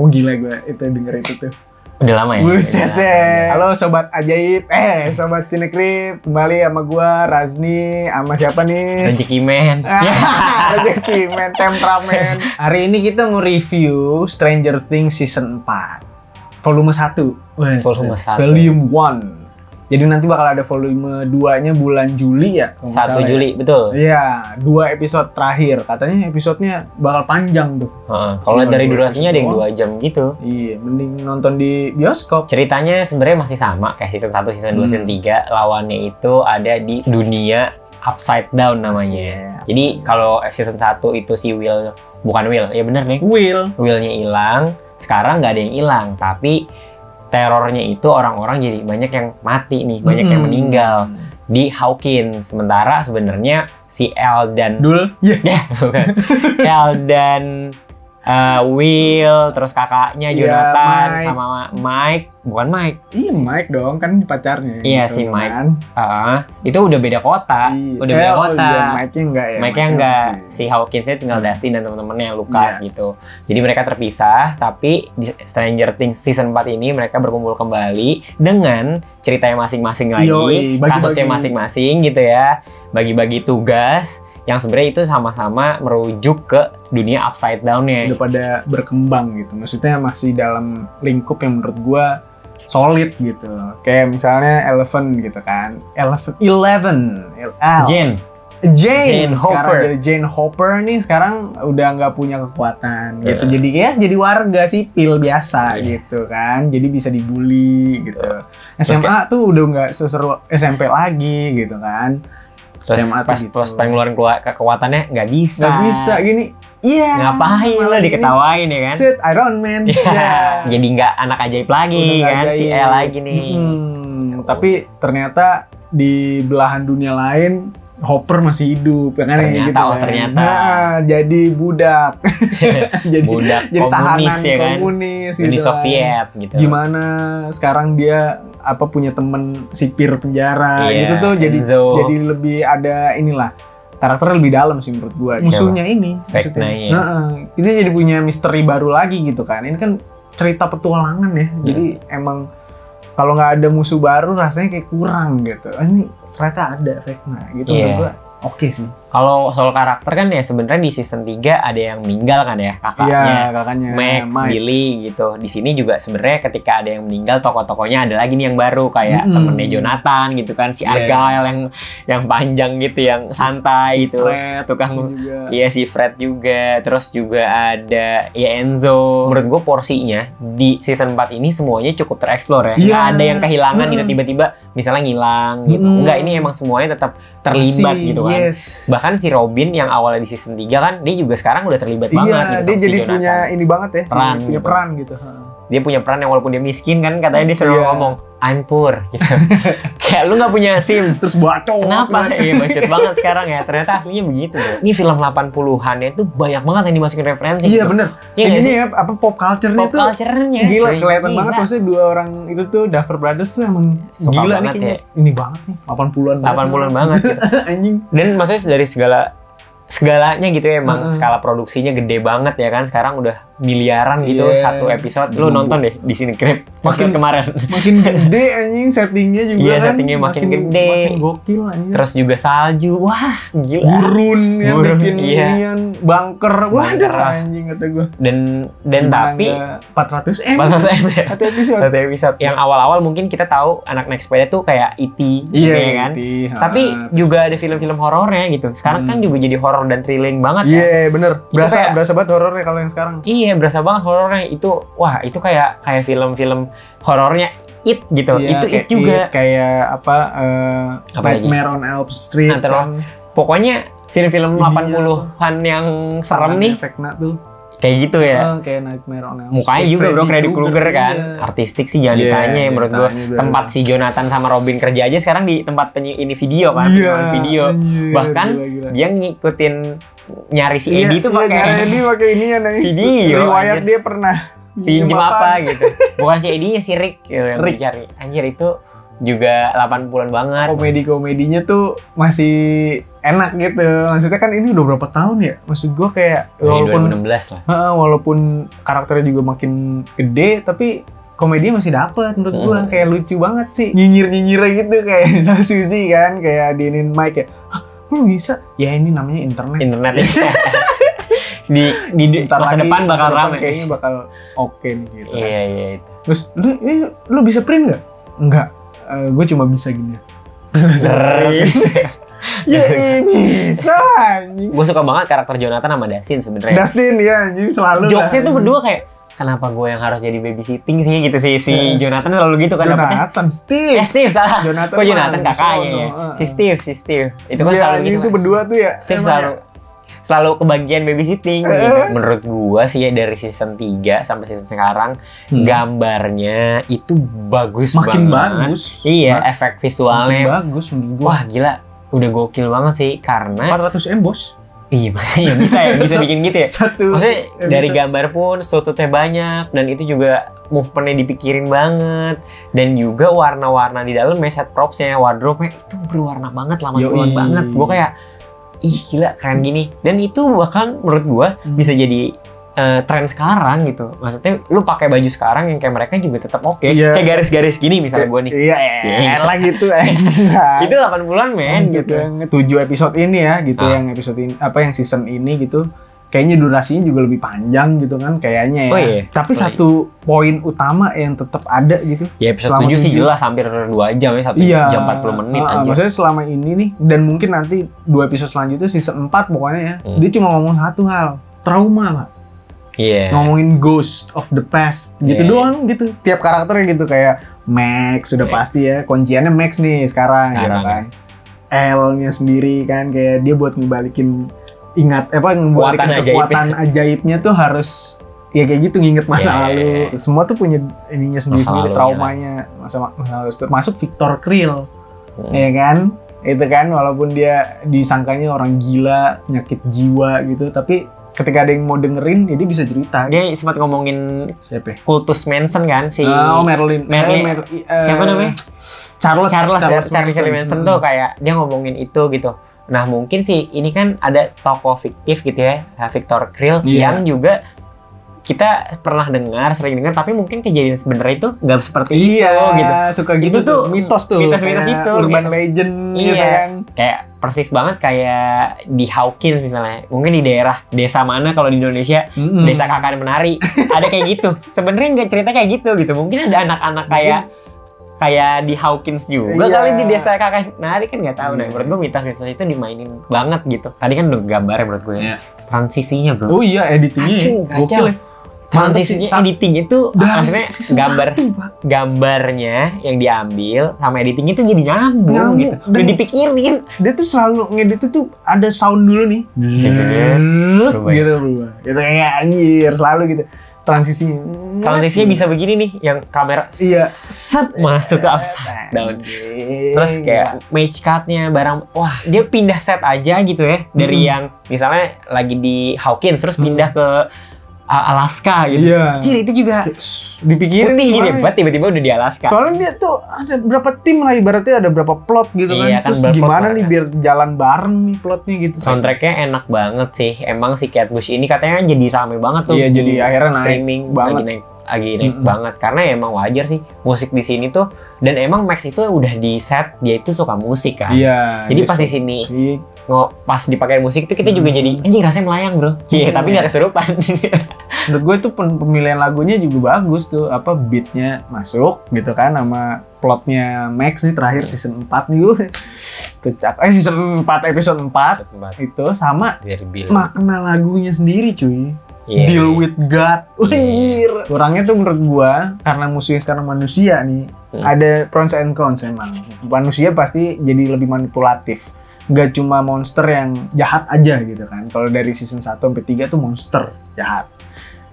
gila gue itu denger itu tuh. Udah lama ya? Buset deh. Halo Sobat Ajaib. Sobat Sinekrip. Kembali sama gue, Razni. Sama siapa nih? Rezeki Men. Rezeki Men, temperamen. Hari ini kita mau review Stranger Things Season 4. Volume 1. Volume 1. Volume 1. Jadi nanti bakal ada volume 2-nya bulan Juli ya? 1 Juli, betul. Iya, 2 episode terakhir. Katanya episodenya bakal panjang tuh. Kalau dari durasinya ada yang 2 jam gitu. Iya, mending nonton di bioskop. Ceritanya sebenarnya masih sama kayak season 1, season 2, season 3. Lawannya itu ada di dunia Upside Down namanya. Jadi kalau season 1 itu si Will, bukan Will, ya bener nih. Willnya hilang, sekarang nggak ada yang hilang, tapi terornya itu orang-orang jadi banyak yang mati nih, banyak yang meninggal di Hawkins. Sementara sebenarnya si El dan bukan. El dan Will, terus kakaknya Jonathan sama Mike, bukan Mike. Iya Mike dong, kan pacarnya. Iya si Mike. Itu udah beda kota, udah beda kota. Iya, Mike-nya enggak ya. Mike-nya enggak. Si Hawkinsnya tinggal Dustin dan teman-temannya Lucas gitu. Jadi mereka terpisah, tapi di Stranger Things season 4 ini mereka berkumpul kembali dengan ceritanya masing-masing lagi, kasusnya masing-masing gitu ya. Bagi-bagi tugas yang sebenarnya itu sama-sama merujuk ke dunia Upside Down-nya. Udah pada berkembang gitu. Maksudnya masih dalam lingkup yang menurut gua solid gitu. Kayak misalnya Eleven gitu kan. Jane Hopper. Sekarang jadi Jane Hopper nih sekarang udah nggak punya kekuatan gitu. Jadi kayak jadi warga sipil biasa gitu kan. Jadi bisa dibully gitu. SMA tuh udah nggak seseru SMP lagi gitu kan. Terus pas pengen ngeluarin kekuatannya nggak bisa gini. Iya. Ngapain lah diketawain ya kan? Sit Iron Man. Jadi nggak anak ajaib lagi kan si El lagi nih. Tapi ternyata di belahan dunia lain Hopper masih hidup ya kan? Ternyata jadi budak. jadi komunis ya kan? Komunis Uni gitu Soviet gitu. Gimana sekarang dia punya temen sipir penjara gitu tuh, Enzo. jadi lebih ada inilah karakternya lebih dalam sih menurut gua. Musuhnya ini itu jadi punya misteri baru lagi gitu kan. Ini kan cerita petualangan ya. Jadi emang kalau nggak ada musuh baru rasanya kayak kurang gitu. Ini ternyata ada Vecna gitu menurut gua. Oke sih. Kalau soal karakter kan ya sebenarnya di season 3 ada yang meninggal kan ya, kakaknya Max, Billy gitu. Di sini juga sebenarnya ketika ada yang meninggal tokoh-tokohnya ada lagi nih yang baru kayak temennya Jonathan gitu kan, si Argyle yang panjang gitu, yang santai gitu. Tukang si Fred juga. Terus juga ada Enzo. Menurut gue porsinya di season 4 ini semuanya cukup tereksplor ya. Nggak ada yang kehilangan gitu tiba-tiba misalnya ngilang gitu. Enggak, ini emang semuanya tetap terlibat gitu kan. Bahkan si Robin yang awalnya di season 3 kan, dia juga sekarang udah terlibat banget gitu. Dia jadi punya ini banget ya, punya peran gitu. Dia punya peran yang walaupun dia miskin kan, katanya dia selalu ngomong I'm poor gitu. Kayak lu gak punya SIM terus bacot. Kenapa? Iya bacot banget sekarang ya. Ternyata aslinya begitu loh. Ini film 80-an ya itu banyak banget yang dimasukin referensi. Iya gitu. Bener. Ini ya pop culture-nya tuh. Gila kelihatan banget, maksudnya dua orang itu tuh Duffer Brothers tuh emang suka gila nih kayaknya. Ini banget nih 80-an banget gitu. Anjing. Dan maksudnya dari segalanya gitu ya, emang skala produksinya gede banget ya kan. Sekarang udah miliaran gitu satu episode. Lu nonton deh di sini Krip makin kemarin. Makin gede anjing, settingnya juga kan. Settingnya makin gede. Makin gokil anjing. Terus juga salju. Wah, gila. Gurun yang bikin inian bunker. Wah, anjing kata gua. Dan tapi 400M. 400M ya. Satu episode. Yang awal-awal mungkin kita tahu anak naik sepeda tuh kayak E.T. ya kan. Tapi juga ada film-film horornya gitu. Sekarang kan juga jadi horor dan thrilling banget ya. Iya, bener. Berasa banget horornya kalau yang sekarang. Iya, berasa banget horornya itu. Wah, itu kayak film-film horornya It gitu. Itu It juga. Kayak Nightmare on Elm Street. Pokoknya film-film 80-an yang serem nih. Vecna tuh. Kayak gitu ya. Kayak Nightmare on Elm Street. Mukanya juga bro, Freddy Krueger kan. Artistik sih jangan ditanya ya menurut gua. Tempat si Jonathan sama Robin kerja aja sekarang di tempat ini video kan, video. Bahkan dia ngikutin nyari si Eddie tuh pakai ini ya video. Riwayat dia pernah pinjem apa gitu. Bukan si Eddie-nya, si Rick yang dicari. Anjir itu juga 80-an banget. Komedi-komedinya tuh masih enak gitu. Maksudnya kan ini udah berapa tahun ya? Maksud gue kayak walaupun 2016 lah. Walaupun karakternya juga makin gede, tapi komedi masih dapet menurut gue. Kayak lucu banget sih. Nyinyir gitu kayak sama Suzy kan, kayak diinin Mike kayak, lu bisa? Ya ini namanya internet. di masa depan bakal rame. Kayaknya bakal oke nih gitu. Iya. Terus lu bisa print nggak? Enggak. Gue cuma bisa gini. Ya bisa lah. Gue suka banget karakter Jonathan sama Dustin sebenarnya. Dustin ya, jadi selalu. Jokesnya tuh berdua kayak, kenapa gue yang harus jadi babysitting sih gitu sih. Si Jonathan selalu gitu kan dapetnya. Steve salah. Kok Jonathan kakaknya ya? Si Steve. Itu kan selalu gitu. Itu berdua tuh ya. Steve selalu kebagian babysitting gitu. Menurut gue sih ya dari season 3 sampai season sekarang gambarnya itu bagus makin banget. Bagus. Iya, efek visualnya makin bagus menurut gue. Wah gila, udah gokil banget sih karena 400M bos. Iya bisa bikin gitu ya. Maksudnya dari gambar pun shoot-shootnya banyak dan itu juga movementnya dipikirin banget dan juga warna-warna di dalam set propsnya, wardrobe-nya itu berwarna banget, lama-lama banget. Gue kayak gila keren gini dan itu bahkan menurut gue bisa jadi tren sekarang gitu. Maksudnya lu pakai baju sekarang yang kayak mereka juga tetap oke. Kayak garis-garis gini misalnya gue nih. Elah gitu. Itu 80-an men gitu. 7 episode ini ya gitu yang episode ini yang season ini gitu. Kayaknya durasinya juga lebih panjang gitu kan kayaknya ya. Tapi satu poin utama yang tetap ada gitu. Ya episode 7 sih jelas hampir 2 jam ya, 1 jam 40 menit aja. Maksudnya selama ini nih dan mungkin nanti 2 episode selanjutnya season 4 pokoknya ya. Dia cuma ngomong satu hal, trauma Pak. Ngomongin ghost of the past gitu doang gitu. Tiap karakternya gitu kayak Max sudah pasti ya. Kunciannya Max nih sekarang gitu kan. L-nya sendiri kan kayak dia buat ngebalikin kekuatan ajaibnya tuh harus ya kayak gitu nginget masa lalu. Semua tuh punya ininya sendiri traumanya masa lalu. Masuk Victor Krill. Ya kan? Itu kan walaupun dia disangkanya orang gila, penyakit jiwa gitu, tapi ketika ada yang mau dengerin, ya dia bisa cerita. Dia sempat ngomongin siapa? Kultus Manson kan si Marilyn. Siapa namanya? Charles Manson tuh kayak dia ngomongin itu gitu. Nah mungkin sih ini kan ada tokoh fiktif gitu ya, Victor Krill yang juga kita pernah sering dengar, tapi mungkin kejadian sebenarnya itu nggak seperti itu gitu. Suka gitu itu tuh mitos itu urban legend gitu kan. Kayak persis banget kayak di Hawkins misalnya, mungkin di daerah desa mana kalau di Indonesia desa kakak menari ada kayak gitu. Sebenarnya nggak cerita kayak gitu mungkin ada anak-anak kayak di Hawkins juga kali di desa kakak nari kan nggak tahu. Nah menurut gue mitos itu dimainin banget gitu. Tadi kan udah gambarnya menurut gue transisinya bro. Oh iya editingnya gokil ya. Transisinya editing itu maksudnya gambarnya yang diambil sama editingnya itu jadi nyambung gitu. Udah dipikirin. Dia tuh selalu ngedit itu ada sound dulu nih. Gitu berubah. Gitu kayak anjir selalu gitu. Transisinya bisa begini nih, yang kamera set masuk ke upside down. Terus kayak match cut-nya barang, wah dia pindah set aja gitu ya dari yang misalnya lagi di Hawkins terus pindah ke Alaska gitu. Jadi itu juga dipikirin nih hebat tiba-tiba udah di Alaska. Soalnya dia tuh ada berapa tim lah ibaratnya, ada berapa plot gitu kan. Terus gimana nih biar jalan bareng nih plotnya gitu. Soundtracknya enak banget sih. Emang si Kate Bush ini katanya jadi rame banget tuh. Iya jadi akhirnya streaming lagi naik banget karena emang wajar sih musik di sini tuh, dan emang Max itu udah di set dia itu suka musik kan. Jadi pas di sini pas dipakai musik itu kita juga jadi anjing rasanya melayang bro. Tapi nggak kesurupan. Menurut gue itu pemilihan lagunya juga bagus tuh, beatnya masuk gitu kan sama plotnya Max nih terakhir season 4 nih gue. Season 4 episode 4 itu sama makna lagunya sendiri cuy. Deal with God. Anjir. Kurangnya tuh menurut gua karena musuhnya sekarang manusia nih. Ada pros and cons emang. Manusia pasti jadi lebih manipulatif. Gak cuma monster yang jahat aja gitu kan. Kalau dari season 1 sampai 3 tuh monster jahat.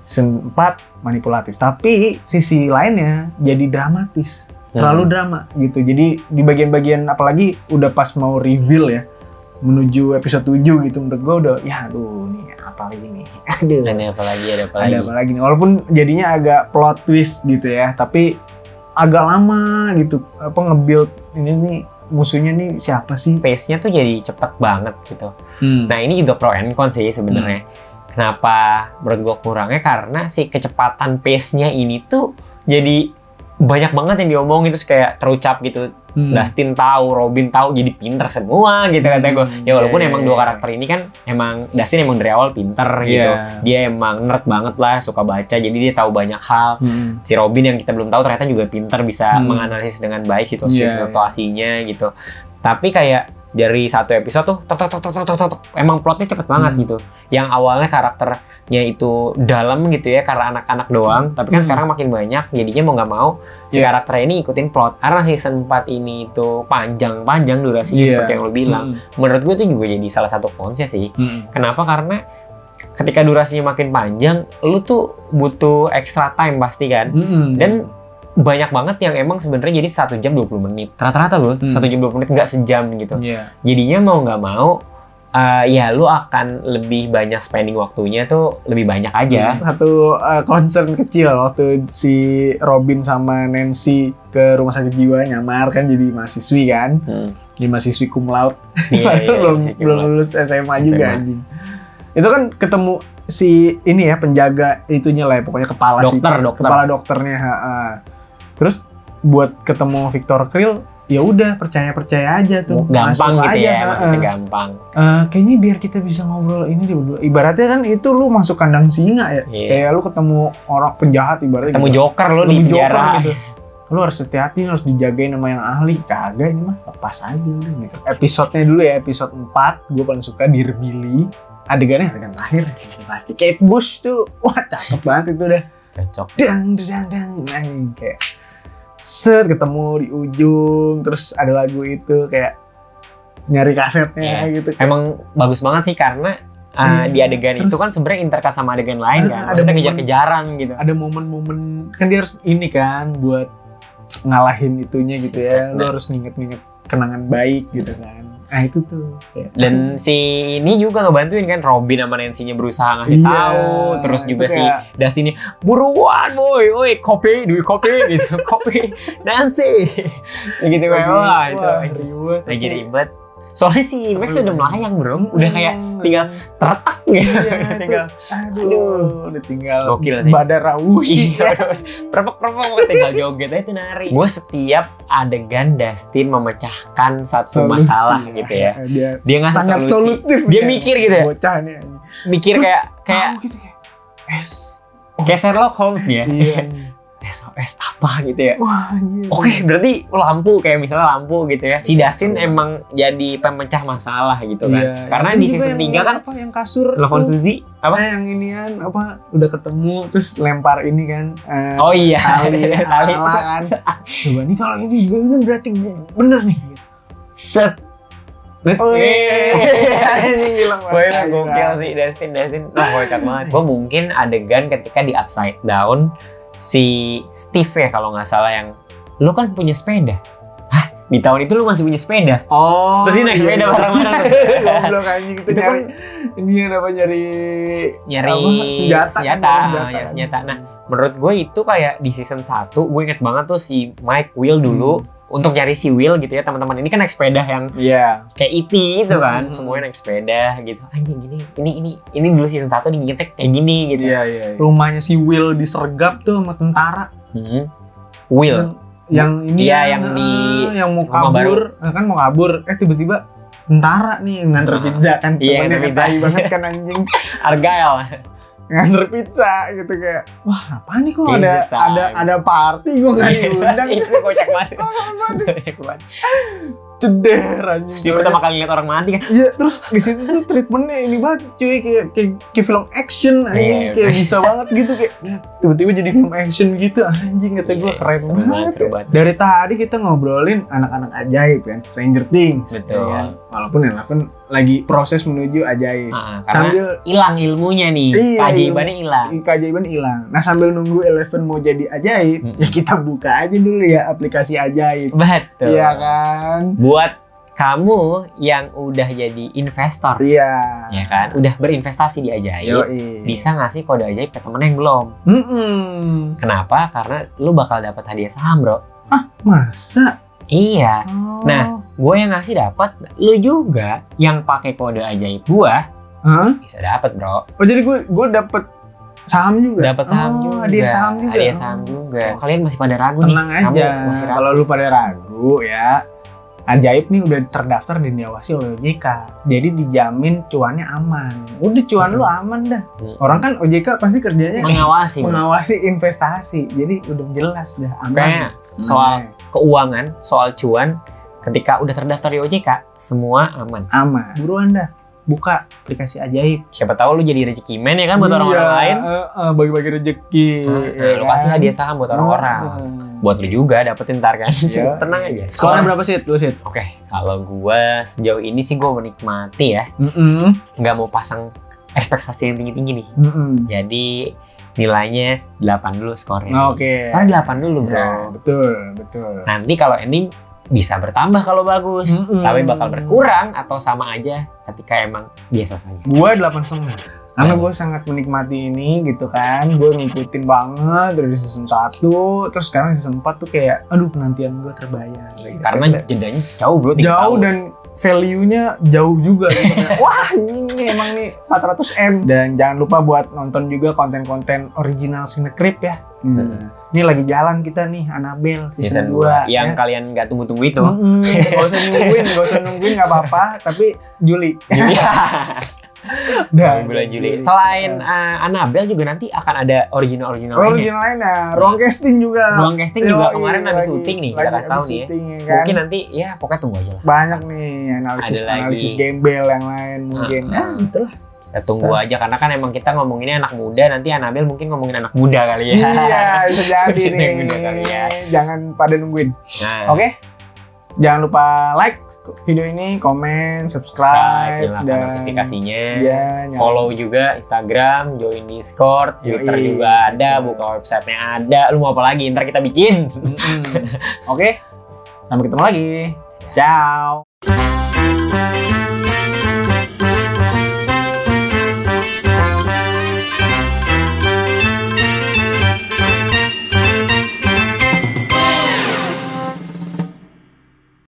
Season 4 manipulatif. Tapi sisi lainnya jadi dramatis. Terlalu drama gitu. Jadi di bagian-bagian apalagi udah pas mau reveal ya. Menuju episode 7 gitu menurut gua udah nih apalagi nih. Ada apa lagi nih. Walaupun jadinya agak plot twist gitu ya, tapi agak lama gitu nge-build ini nih musuhnya nih siapa sih. Pace-nya tuh jadi cepet banget gitu. Nah ini juga pro and con sih sebenarnya. Kenapa menurut gue kurangnya, karena si kecepatan pace-nya ini tuh jadi banyak banget yang diomongin, terus kayak terucap gitu. Dustin tahu, Robin tahu, jadi pinter semua gitu kata gue. Ya walaupun emang dua karakter ini kan emang Dustin emang dari awal pinter gitu. Dia emang nerd banget lah, suka baca, jadi dia tahu banyak hal. Si Robin yang kita belum tahu ternyata juga pinter, bisa menganalisis dengan baik situasinya gitu. Tapi kayak dari satu episode tuh emang plotnya cepet banget gitu. Yang awalnya karakternya itu dalam gitu ya karena anak-anak doang, tapi kan sekarang makin banyak, jadinya mau nggak mau si karakternya ini ikutin plot. Karena season 4 ini itu panjang durasinya seperti yang lo bilang. Menurut gue itu juga jadi salah satu konsnya sih. Kenapa? Karena ketika durasinya makin panjang, lu tuh butuh extra time pasti kan. Dan banyak banget yang emang sebenarnya jadi 1 jam 20 menit. Rata-rata loh, 1 jam 20 menit, nggak sejam gitu. Jadinya mau nggak mau, ya lu akan lebih banyak spending waktunya tuh lebih banyak aja. Satu concern kecil waktu si Robin sama Nancy ke rumah sakit jiwa nyamar kan jadi mahasiswi kan. Jadi mahasiswi cum laude. belum lulus SMA juga anjing. Itu kan ketemu si ini ya penjaga itunya lah ya, pokoknya kepala kepala dokternya. Terus buat ketemu Victor Krill, ya udah percaya aja tuh. Gampang gitu aja, ya, maksudnya gampang. Kayaknya biar kita bisa ngobrol ini dia berdua. Ibaratnya kan itu lu masuk kandang singa ya. Kayak lu ketemu orang penjahat ibaratnya. Ketemu gitu. Joker lu di penjara gitu. Lu harus hati-hati, harus dijagain sama yang ahli. Kagak, ini mah lepas aja udah gitu. Episodenya dulu ya, episode 4 gue paling suka Dear Billy. Adegan terakhir sih. Kate Bush tuh, wah cakep banget itu udah. Cocok. Dang kayak set ketemu di ujung, terus ada lagu itu kayak nyari kasetnya gitu. Emang bagus banget sih karena di adegan itu kan sebenarnya intercut sama adegan lain kan. Maksudnya kejar-kejaran gitu. Ada momen-momen kan dia harus ini kan buat ngalahin itunya gitu ya. Lu harus nginget-nginget kenangan baik gitu kan. Nah itu tuh. Dan si ini juga ngebantuin kan, Robin sama Nancy-nya berusaha ngasih tahu, terus juga si Dustin buruan woi kopi gitu, kopi Nancy gitu kayak wah itu lagi ribet. Soalnya si Max udah melayang bro, udah kayak tinggal terletak gitu. Udah tinggal Badar Rawi. Perpek tinggal joget aja nari. Gue setiap adegan Dustin memecahkan satu masalah gitu ya. Dia ngasih sangat solutif. Dia mikir gitu ya. Bocah nih. Mikir kayak kayak Sherlock Holmes dia. SOS apa gitu ya. Oke, berarti lampu, kayak misalnya lampu gitu ya. Si Dustin emang jadi pemecah masalah gitu kan. Karena di season 3 kan yang kasur telepon Suzy apa yang inian udah ketemu terus lempar ini kan. Oh iya, tali kan. Coba nih kalau ini berarti bener nih. Set. Ini gila banget. Gue gokil sih Dustin. Wah, kocak banget. Gue mungkin adegan ketika di Upside Down si Steve ya kalau nggak salah, yang lu kan punya sepeda. Hah? Di tahun itu lu masih punya sepeda? Oh. Terus dia naik sepeda bareng-bareng. Goblok anjing gitu nyari. Ini apa nyari senjata. Nah, menurut gue itu kayak di season 1 gue inget banget tuh si Mike Will dulu untuk nyari si Will gitu ya, teman-teman ini kan naik sepeda yang kayak E.T. gitu kan, semuanya naik sepeda gitu. Anjing ini dulu season 1 diingetnya kayak gini gitu. Rumahnya si Will disergap tuh sama tentara. Will yang ini yang mau kabur, kan mau kabur, tiba-tiba tentara nih nganter pizza kan, temennya ketai banget kan anjing. Argyle nganter pizza gitu kayak, wah apa nih kok ada party gue nggak diundang. Itu kocak banget. Ceder anjing. Dia pertama kali lihat orang mati kan. Iya, terus di situ tuh treatmentnya ini banget cuy, kayak film action anjing, kayak bisa banget gitu, kayak tiba-tiba jadi film action gitu anjing, kata gue keren banget. Dari tadi kita ngobrolin anak-anak ajaib kan, Stranger Things. Betul. Ya, walaupun Eleven lagi proses menuju ajaib. Sambil hilang ilmunya nih, keajaiban hilang. Nah sambil nunggu Eleven mau jadi ajaib, ya kita buka aja dulu ya aplikasi ajaib. Betul. Iya kan. Buat kamu yang udah jadi investor, ya kan, udah berinvestasi di ajaib, bisa ngasih kode ajaib ke temen yang belum. Kenapa? Karena lu bakal dapat hadiah saham bro. Masa? Iya. Nah, gue yang ngasih dapat, lu juga yang pakai kode ajaib gue bisa dapat, bro. Oh, jadi gue dapat saham juga. Dapat saham juga. Hadiah saham juga. Hadiah saham juga. Oh, kalian masih pada ragu Tenang nih. Tenang aja. Kalau lu pada ragu ya, Ajaib nih udah terdaftar dan diawasi oleh OJK. Jadi dijamin cuannya aman. Udah cuan lu aman dah. Orang kan OJK pasti kerjanya mengawasi investasi. Jadi udah jelas dah aman. Kayak soal keuangan, soal cuan, ketika udah terdaftar di OJK, semua aman. Aman. Buruan dah. Buka aplikasi Ajaib. Siapa tahu lu jadi rezeki men ya kan buat orang-orang lain. Bagi-bagi rezeki. Lu kasih hadiah saham buat orang-orang. Buat lu juga dapetin ntar kan. Tenang aja. Skornya berapa sih? Lu sih? Oke, kalau gua sejauh ini sih gua menikmati ya. Nggak mau pasang ekspektasi yang tinggi-tinggi nih. Jadi nilainya 8 dulu skornya. Oke. Skornya 8 dulu, bro. Ya, betul. Nanti kalau ending bisa bertambah kalau bagus, tapi bakal berkurang atau sama aja ketika emang biasa saja. Gua 8,5. Karena gue sangat menikmati ini gitu kan. Gue ngikutin banget dari season 1, terus sekarang season 4 tuh kayak aduh penantian gue terbayar. Karena jedanya jauh, bro. Jauh dan value-nya jauh juga gitu. Wah, ini emang nih 400M. Dan jangan lupa buat nonton juga konten-konten original Cinecrip ya. Ini lagi jalan kita nih, Annabelle season 2 yang kalian nggak tunggu-tunggu itu. Gak usah nungguin nggak apa-apa, tapi Juli. Bulan Juli. Selain Annabelle juga nanti akan ada original lainnya. Ruang casting juga. Kemarin habis syuting nih, kita kasih tahu nih ya. Kan? Mungkin nanti ya pokoknya tunggu aja lah. Banyak nih analisis gembel yang lain mungkin. Gitulah. Kita tunggu aja karena kan emang kita ngomonginnya anak muda, nanti Annabelle mungkin ngomongin anak muda kali ya. Iya, bisa jadi nih. Jangan pada nungguin. Oke. Jangan lupa like video ini, komen, subscribe, nyalakan notifikasinya, follow juga Instagram, join Discord, Twitter juga ada, buka websitenya ada. Lu mau apa lagi? Ntar kita bikin. Oke, sampai ketemu lagi. Ciao.